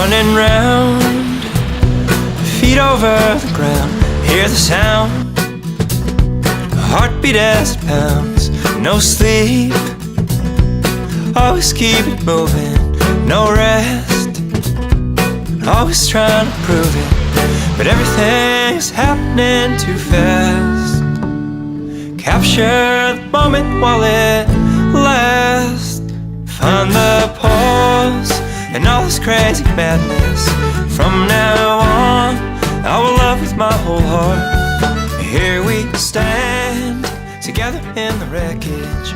running round, feet over the ground. Hear the sound, a heartbeat as it pounds. No sleep, always keep it moving. No rest, always trying to prove it. But everything's happening too fast. Capture the moment while it lasts. Find the pause in all this crazy madness. From now on, I will love with my whole heart. Here we stand, together in the wreckage,